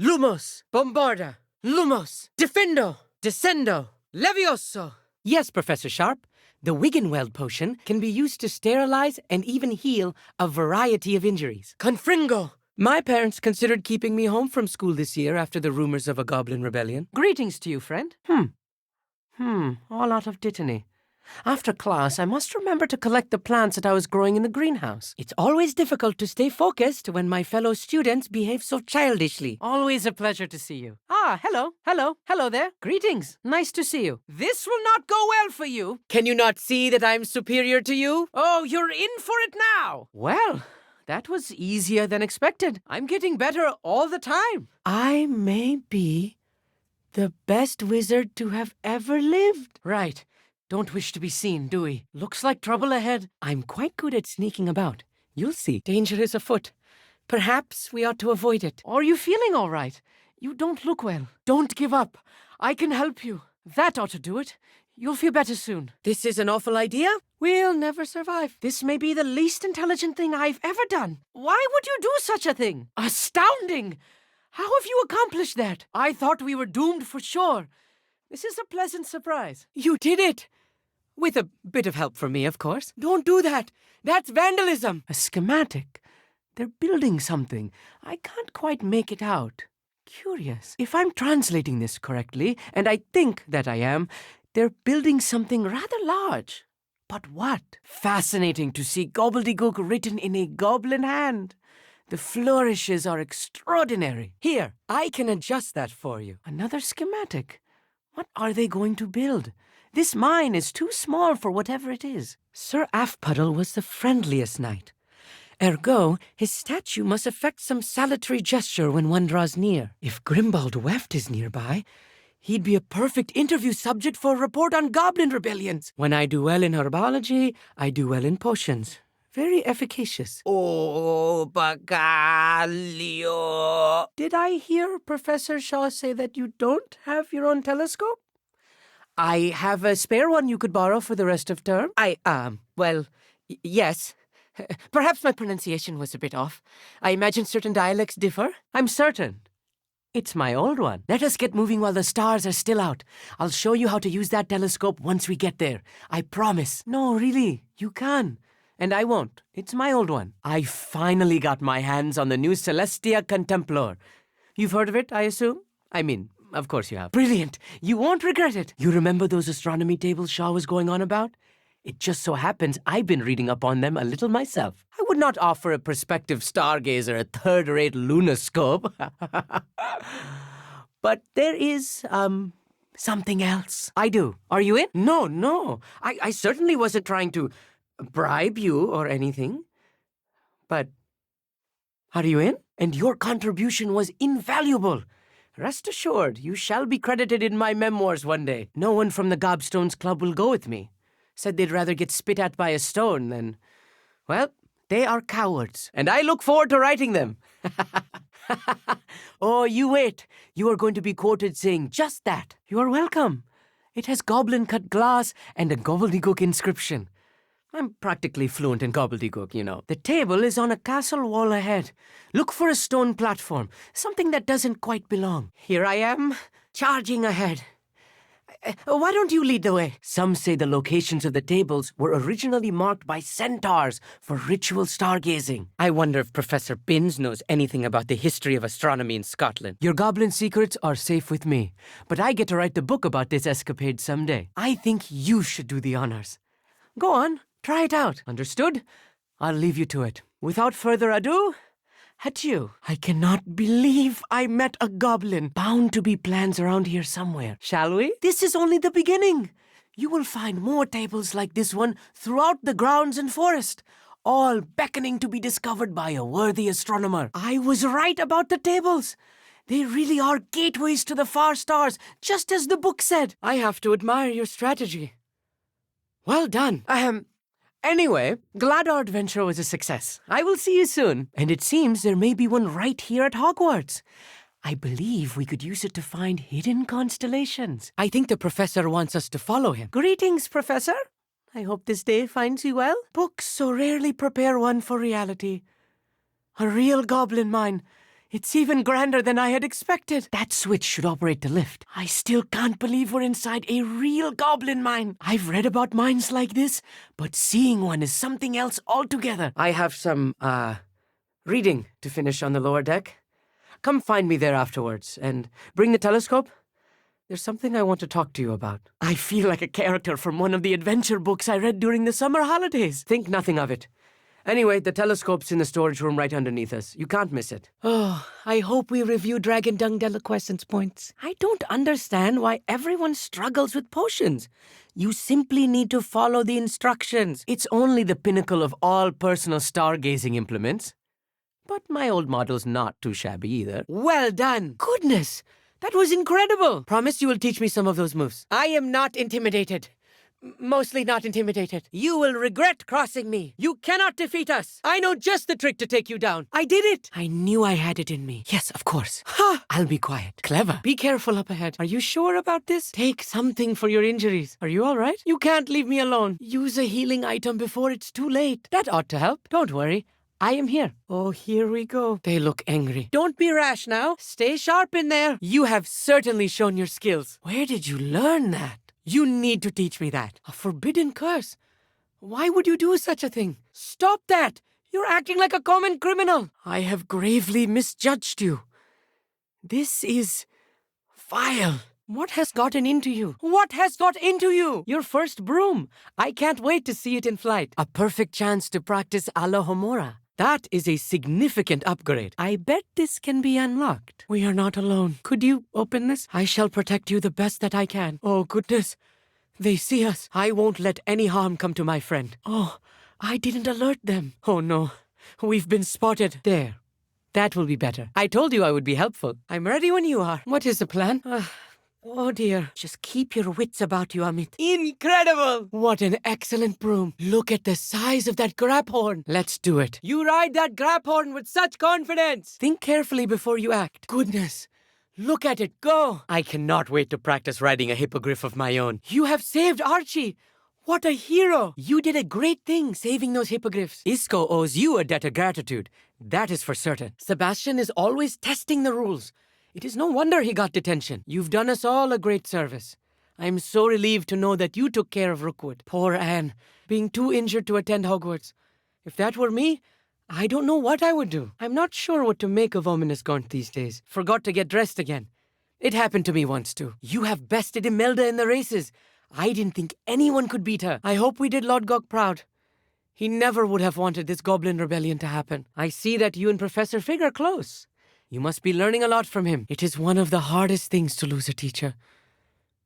Lumos, Bombarda, Lumos, Defendo, Descendo, Levioso. Yes, Professor Sharp. The Wiggenweld potion can be used to sterilize and even heal a variety of injuries. Confringo. My parents considered keeping me home from school this year after the rumors of a goblin rebellion. Greetings to you, friend. All out of Dittany. After class, I must remember to collect the plants that I was growing in the greenhouse. It's always difficult to stay focused when my fellow students behave so childishly. Always a pleasure to see you. Ah, hello there. Greetings. Nice to see you. This will not go well for you. Can you not see that I'm superior to you? Oh, you're in for it now. Well, that was easier than expected. I'm getting better all the time. I may be the best wizard to have ever lived. Right. Don't wish to be seen, do we? Looks like trouble ahead. I'm quite good at sneaking about. You'll see. Danger is afoot. Perhaps we ought to avoid it. Are you feeling all right? You don't look well. Don't give up. I can help you. That ought to do it. You'll feel better soon. This is an awful idea. We'll never survive. This may be the least intelligent thing I've ever done. Why would you do such a thing? Astounding! How have you accomplished that? I thought we were doomed for sure. This is a pleasant surprise. You did it. With a bit of help from me, of course. Don't do that. That's vandalism. A schematic. They're building something. I can't quite make it out. Curious. If I'm translating this correctly, and I think that I am, they're building something rather large. But what? Fascinating to see gobbledygook written in a goblin hand. The flourishes are extraordinary. Here, I can adjust that for you. Another schematic. What are they going to build? This mine is too small for whatever it is. Sir Afpuddle was the friendliest knight. Ergo, his statue must effect some salutary gesture when one draws near. If Grimbald Weft is nearby, he'd be a perfect interview subject for a report on goblin rebellions. When I do well in herbology, I do well in potions. Very efficacious. Oh, Bacalio. Did I hear Professor Shaw say that you don't have your own telescope? I have a spare one you could borrow for the rest of term. Yes. Perhaps my pronunciation was a bit off. I imagine certain dialects differ. I'm certain. It's my old one. Let us get moving while the stars are still out. I'll show you how to use that telescope once we get there. I promise. No, really, you can. And I won't. It's my old one. I finally got my hands on the new Celestia Contemplar. You've heard of it, I assume? I mean, of course you have. Brilliant. You won't regret it. You remember those astronomy tables Shaw was going on about? It just so happens I've been reading up on them a little myself. I would not offer a prospective stargazer a third-rate lunoscope. But there is, something else. I do. Are you in? No. I certainly wasn't trying to bribe you or anything. But are you in? And your contribution was invaluable. Rest assured, you shall be credited in my memoirs one day. No one from the Gobstones Club will go with me. Said they'd rather get spit at by a stone than... Well, they are cowards, and I look forward to writing them. Oh, you wait. You are going to be quoted saying just that. You are welcome. It has goblin-cut glass and a gobbledygook inscription. I'm practically fluent in gobbledygook, you know. The table is on a castle wall ahead. Look for a stone platform, something that doesn't quite belong. Here I am, charging ahead. Why don't you lead the way? Some say the locations of the tables were originally marked by centaurs for ritual stargazing. I wonder if Professor Binns knows anything about the history of astronomy in Scotland. Your goblin secrets are safe with me, but I get to write the book about this escapade someday. I think you should do the honors. Go on. Try it out. Understood? I'll leave you to it. Without further ado, adieu. I cannot believe I met a goblin. Bound to be plans around here somewhere. Shall we? This is only the beginning. You will find more tables like this one throughout the grounds and forest, all beckoning to be discovered by a worthy astronomer. I was right about the tables. They really are gateways to the far stars, just as the book said. I have to admire your strategy. Well done. Anyway, glad our adventure was a success. I will see you soon. And it seems there may be one right here at Hogwarts. I believe we could use it to find hidden constellations. I think the professor wants us to follow him. Greetings, Professor. I hope this day finds you well. Books so rarely prepare one for reality. A real goblin mine. It's even grander than I had expected. That switch should operate the lift. I still can't believe we're inside a real goblin mine. I've read about mines like this, but seeing one is something else altogether. I have some, reading to finish on the lower deck. Come find me there afterwards, and bring the telescope. There's something I want to talk to you about. I feel like a character from one of the adventure books I read during the summer holidays. Think nothing of it. Anyway, the telescope's in the storage room right underneath us. You can't miss it. Oh, I hope we review Dragon Dung Deliquescence points. I don't understand why everyone struggles with potions. You simply need to follow the instructions. It's only the pinnacle of all personal stargazing implements. But my old model's not too shabby either. Well done. Goodness, that was incredible. Promise you will teach me some of those moves. I am not intimidated. Mostly not intimidated. You will regret crossing me. You cannot defeat us. I know just the trick to take you down. I did it. I knew I had it in me. Yes, of course. Ha! I'll be quiet. Clever. Be careful up ahead. Are you sure about this? Take something for your injuries. Are you all right? You can't leave me alone. Use a healing item before it's too late. That ought to help. Don't worry. I am here. Oh, here we go. They look angry. Don't be rash now. Stay sharp in there. You have certainly shown your skills. Where did you learn that? You need to teach me that. A forbidden curse. Why would you do such a thing? Stop that! You're acting like a common criminal. I have gravely misjudged you. This is vile. What has gotten into you? What has got into you? Your first broom. I can't wait to see it in flight. A perfect chance to practice Alohomora. That is a significant upgrade. I bet this can be unlocked. We are not alone. Could you open this? I shall protect you the best that I can. Oh, goodness. They see us. I won't let any harm come to my friend. Oh, I didn't alert them. Oh, no. We've been spotted. There. That will be better. I told you I would be helpful. I'm ready when you are. What is the plan? Oh dear. Just keep your wits about you, Amit. Incredible! What an excellent broom. Look at the size of that grab horn. Let's do it. You ride that grab horn with such confidence. Think carefully before you act. Goodness. Look at it go. I cannot wait to practice riding a hippogriff of my own. You have saved Archie. What a hero. You did a great thing saving those hippogriffs. Isco owes you a debt of gratitude. That is for certain. Sebastian is always testing the rules. It is no wonder he got detention. You've done us all a great service. I'm so relieved to know that you took care of Rookwood. Poor Anne, being too injured to attend Hogwarts. If that were me, I don't know what I would do. I'm not sure what to make of Ominous Gaunt these days. Forgot to get dressed again. It happened to me once too. You have bested Imelda in the races. I didn't think anyone could beat her. I hope we did Lord Gog proud. He never would have wanted this goblin rebellion to happen. I see that you and Professor Fig are close. You must be learning a lot from him. It is one of the hardest things to lose a teacher.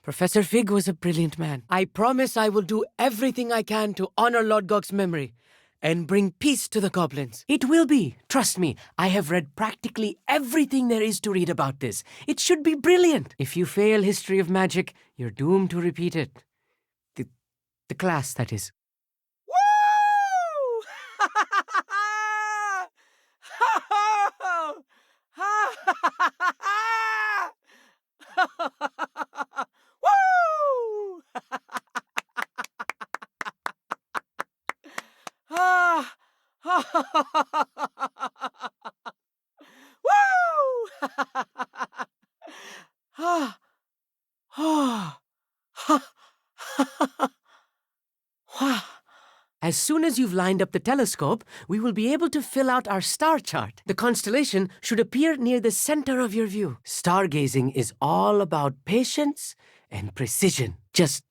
Professor Fig was a brilliant man. I promise I will do everything I can to honor Lord Gog's memory and bring peace to the goblins. It will be. Trust me, I have read practically everything there is to read about this. It should be brilliant. If you fail History of Magic, you're doomed to repeat it. The class, that is. Woo! Woo! As soon as you've lined up the telescope, we will be able to fill out our star chart. The constellation should appear near the center of your view. Stargazing is all about patience and precision. Just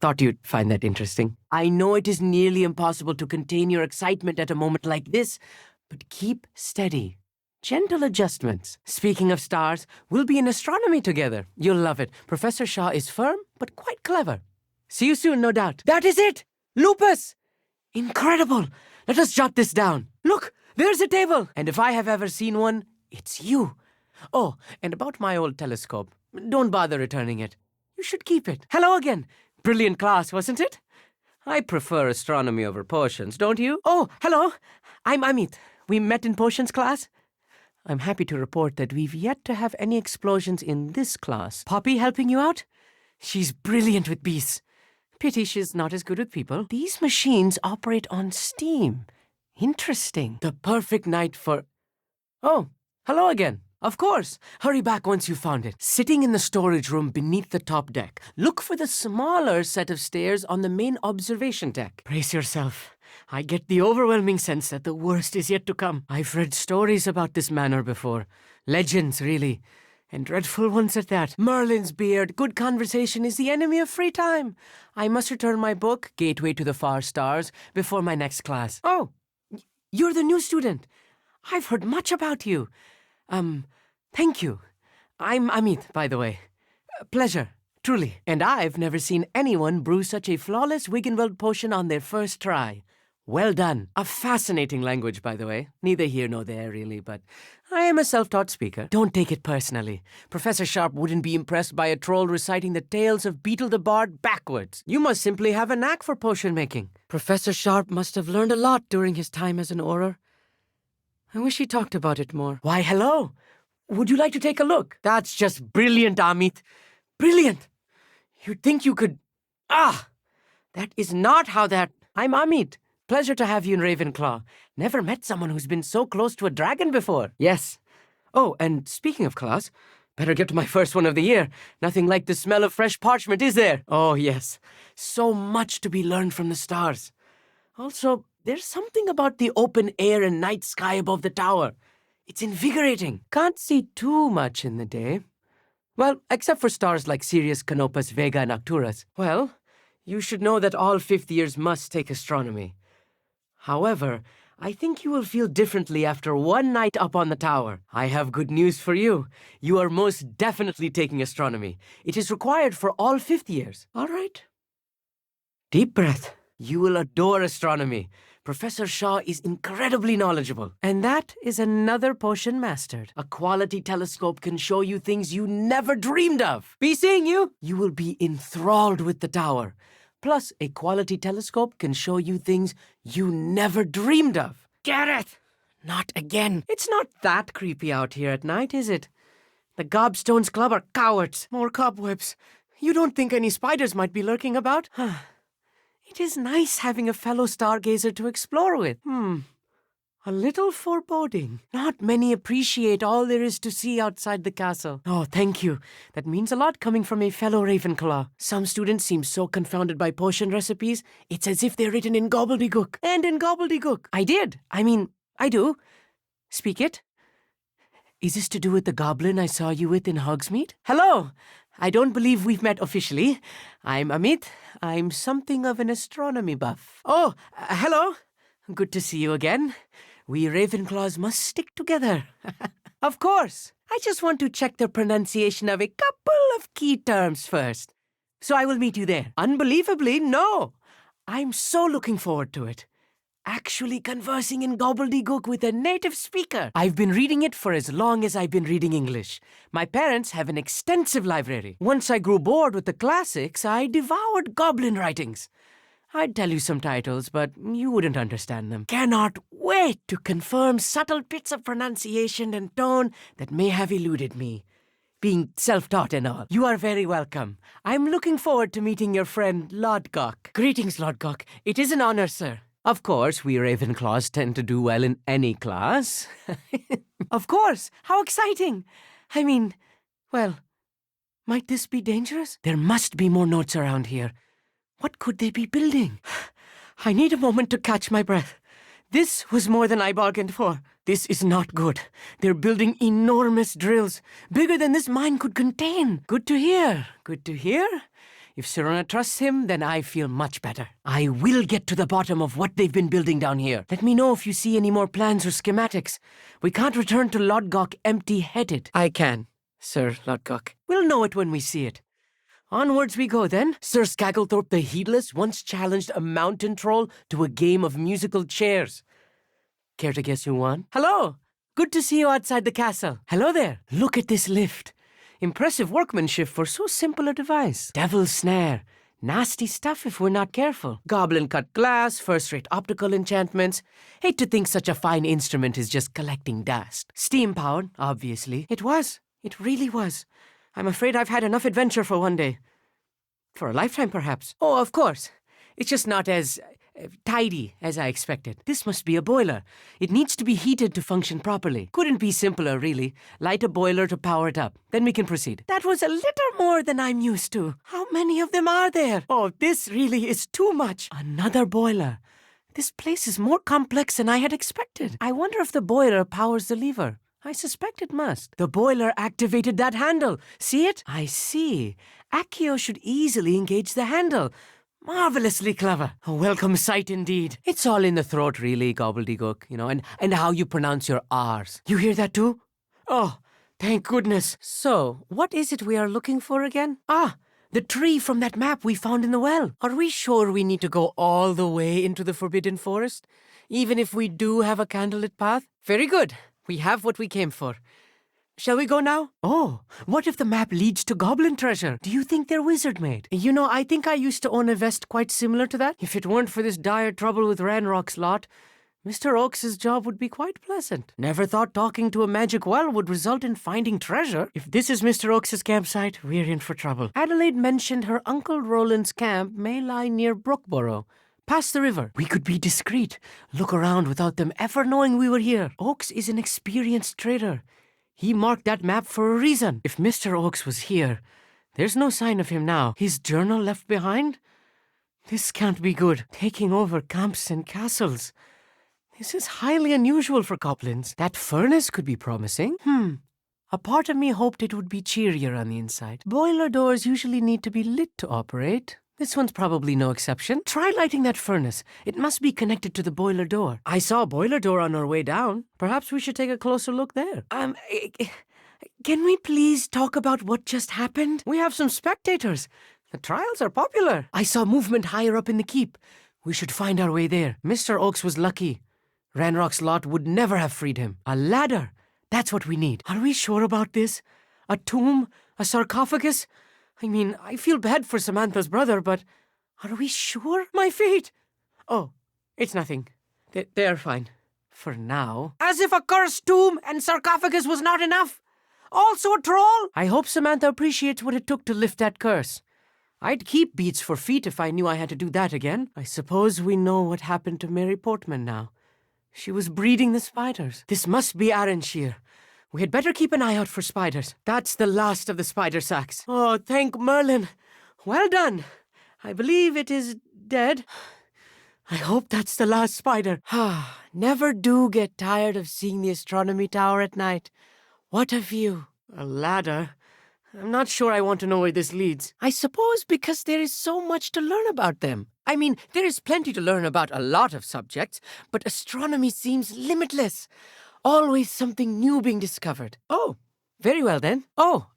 thought you'd find that interesting. I know it is nearly impossible to contain your excitement at a moment like this, but keep steady. Gentle adjustments. Speaking of stars, we'll be in astronomy together. You'll love it. Professor Shaw is firm, but quite clever. See you soon, no doubt. That is it! Lupus! Incredible! Let us jot this down. Look, there's a table. And if I have ever seen one, it's you. Oh, and about my old telescope. Don't bother returning it. You should keep it. Hello again. Brilliant class, wasn't it? I prefer astronomy over potions, don't you? Oh, hello. I'm Amit. We met in potions class. I'm happy to report that we've yet to have any explosions in this class. Poppy helping you out? She's brilliant with beasts. Pity she's not as good with people. These machines operate on steam. Interesting. The perfect night for... Oh, Hello again. Of course. Hurry back once you found it. Sitting in the storage room beneath the top deck, look for the smaller set of stairs on the main observation deck. Brace yourself. I get the overwhelming sense that the worst is yet to come. I've read stories about this manor before. Legends, really. And dreadful ones at that. Merlin's beard, good conversation is the enemy of free time. I must return my book, Gateway to the Far Stars, before my next class. Oh, you're the new student. I've heard much about you. Thank you. I'm Amit, by the way. Pleasure, truly. And I've never seen anyone brew such a flawless Wiggenweld potion on their first try. Well done. A fascinating language, by the way. Neither here nor there, really, but I am a self-taught speaker. Don't take it personally. Professor Sharp wouldn't be impressed by a troll reciting the tales of Beetle the Bard backwards. You must simply have a knack for potion making. Professor Sharp must have learned a lot during his time as an Auror. I wish he talked about it more. Why, hello. Would you like to take a look? That's just brilliant, Amit. Brilliant. You'd think you could... That is not how that... I'm Amit. Pleasure to have you in Ravenclaw. Never met someone who's been so close to a dragon before. Yes. Oh, and speaking of class, better get to my first one of the year. Nothing like the smell of fresh parchment, is there? Oh, yes. So much to be learned from the stars. Also, there's something about the open air and night sky above the tower. It's invigorating. Can't see too much in the day. Well, except for stars like Sirius, Canopus, Vega, and Arcturus. Well, you should know that all fifth years must take astronomy. However, I think you will feel differently after one night up on the tower. I have good news for you. You are most definitely taking astronomy. It is required for all fifth years. All right. Deep breath. You will adore astronomy. Professor Shaw is incredibly knowledgeable. And that is another potion mastered. A quality telescope can show you things you never dreamed of. Be seeing you. You will be enthralled with the tower. Plus, a quality telescope can show you things you never dreamed of. Gareth! Not again. It's not that creepy out here at night, is it? The Gobstones Club are cowards. More cobwebs. You don't think any spiders might be lurking about? It is nice having a fellow stargazer to explore with. A little foreboding. Not many appreciate all there is to see outside the castle. Oh, thank you. That means a lot coming from a fellow Ravenclaw. Some students seem so confounded by potion recipes, it's as if they're written in gobbledygook. And in gobbledygook. I do. Speak it. Is this to do with the goblin I saw you with in Hogsmeade? Hello. I don't believe we've met officially. I'm Amit. I'm something of an astronomy buff. Oh, hello. Good to see you again. We Ravenclaws must stick together. Of course. I just want to check the pronunciation of a couple of key terms first. So I will meet you there. Unbelievably, no. I'm so looking forward to it. Actually conversing in gobbledygook with a native speaker. I've been reading it for as long as I've been reading English. My parents have an extensive library. Once I grew bored with the classics, I devoured goblin writings. I'd tell you some titles, but you wouldn't understand them. Cannot wait to confirm subtle bits of pronunciation and tone that may have eluded me. Being self-taught and all. You are very welcome. I'm looking forward to meeting your friend, Lodgok. Greetings, Lodgok. It is an honor, sir. Of course, we Ravenclaws tend to do well in any class. Of course. How exciting. Well, might this be dangerous? There must be more notes around here. What could they be building? I need a moment to catch my breath. This was more than I bargained for. This is not good. They're building enormous drills, bigger than this mine could contain. Good to hear. Good to hear. If Sirona trusts him, then I feel much better. I will get to the bottom of what they've been building down here. Let me know if you see any more plans or schematics. We can't return to Lodgok empty-headed. I can, Sir Lodgok. We'll know it when we see it. Onwards we go, then. Sir Skagglethorpe the Heedless once challenged a mountain troll to a game of musical chairs. Care to guess who won? Hello! Good to see you outside the castle. Hello there. Look at this lift. Impressive workmanship for so simple a device. Devil's snare. Nasty stuff if we're not careful. Goblin-cut glass, first-rate optical enchantments. Hate to think such a fine instrument is just collecting dust. Steam-powered, obviously. It was. It really was. I'm afraid I've had enough adventure for one day. For a lifetime, perhaps. Oh, of course. It's just not as tidy, as I expected. This must be a boiler. It needs to be heated to function properly. Couldn't be simpler, really. Light a boiler to power it up. Then we can proceed. That was a little more than I'm used to. How many of them are there? Oh, this really is too much. Another boiler. This place is more complex than I had expected. I wonder if the boiler powers the lever. I suspect it must. The boiler activated that handle. See it? I see. Accio should easily engage the handle. Marvelously clever. A welcome sight indeed. It's all in the throat, really, gobbledygook, and how you pronounce your R's. You hear that too? Oh, thank goodness. So, what is it we are looking for again? Ah, the tree from that map we found in the well. Are we sure we need to go all the way into the Forbidden Forest? Even if we do have a candlelit path? Very good. We have what we came for. Shall we go now? Oh, what if the map leads to goblin treasure? Do you think they're wizard-made? I think I used to own a vest quite similar to that. If it weren't for this dire trouble with Ranrock's lot, Mr. Oak's job would be quite pleasant. Never thought talking to a magic well would result in finding treasure. If this is Mr. Oak's campsite, we're in for trouble. Adelaide mentioned her Uncle Roland's camp may lie near Brookborough. Past the river. We could be discreet. Look around without them ever knowing we were here. Oakes is an experienced trader. He marked that map for a reason. If Mr. Oakes was here, there's no sign of him now. His journal left behind? This can't be good. Taking over camps and castles. This is highly unusual for goblins. That furnace could be promising. A part of me hoped it would be cheerier on the inside. Boiler doors usually need to be lit to operate. This one's probably no exception. Try lighting that furnace. It must be connected to the boiler door. I saw a boiler door on our way down. Perhaps we should take a closer look there. Can we please talk about what just happened? We have some spectators. The trials are popular. I saw movement higher up in the keep. We should find our way there. Mr. Oakes was lucky. Ranrock's lot would never have freed him. A ladder. That's what we need. Are we sure about this? A tomb? A sarcophagus? I feel bad for Samantha's brother, but are we sure? My feet! Oh, it's nothing. They're fine. For now. As if a cursed tomb and sarcophagus was not enough. Also a troll? I hope Samantha appreciates what it took to lift that curse. I'd keep beads for feet if I knew I had to do that again. I suppose we know what happened to Mary Portman now. She was breeding the spiders. This must be Arranshire. We had better keep an eye out for spiders. That's the last of the spider sacks. Oh, thank Merlin. Well done. I believe it is dead. I hope that's the last spider. Never do get tired of seeing the astronomy tower at night. What a view. A ladder. I'm not sure I want to know where this leads. I suppose because there is so much to learn about them. There is plenty to learn about a lot of subjects, but astronomy seems limitless. Always something new being discovered. Oh, very well then. Oh,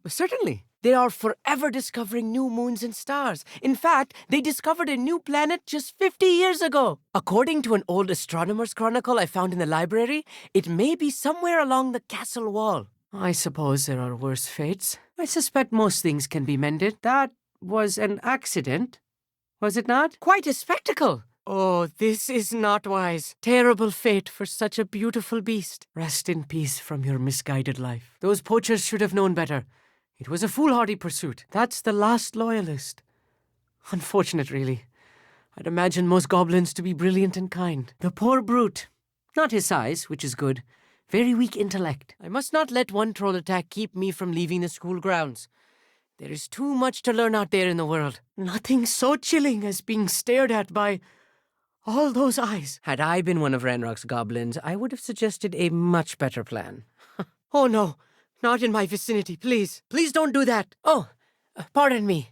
certainly. They are forever discovering new moons and stars. In fact, they discovered a new planet just 50 years ago. According to an old astronomer's chronicle I found in the library, it may be somewhere along the castle wall. I suppose there are worse fates. I suspect most things can be mended. That was an accident, was it not? Quite a spectacle. Oh, this is not wise. Terrible fate for such a beautiful beast. Rest in peace from your misguided life. Those poachers should have known better. It was a foolhardy pursuit. That's the last loyalist. Unfortunate, really. I'd imagine most goblins to be brilliant and kind. The poor brute. Not his size, which is good. Very weak intellect. I must not let one troll attack keep me from leaving the school grounds. There is too much to learn out there in the world. Nothing so chilling as being stared at by all those eyes. Had I been one of Ranrock's goblins, I would have suggested a much better plan. Oh no, not in my vicinity, please. Please don't do that. Oh, pardon me.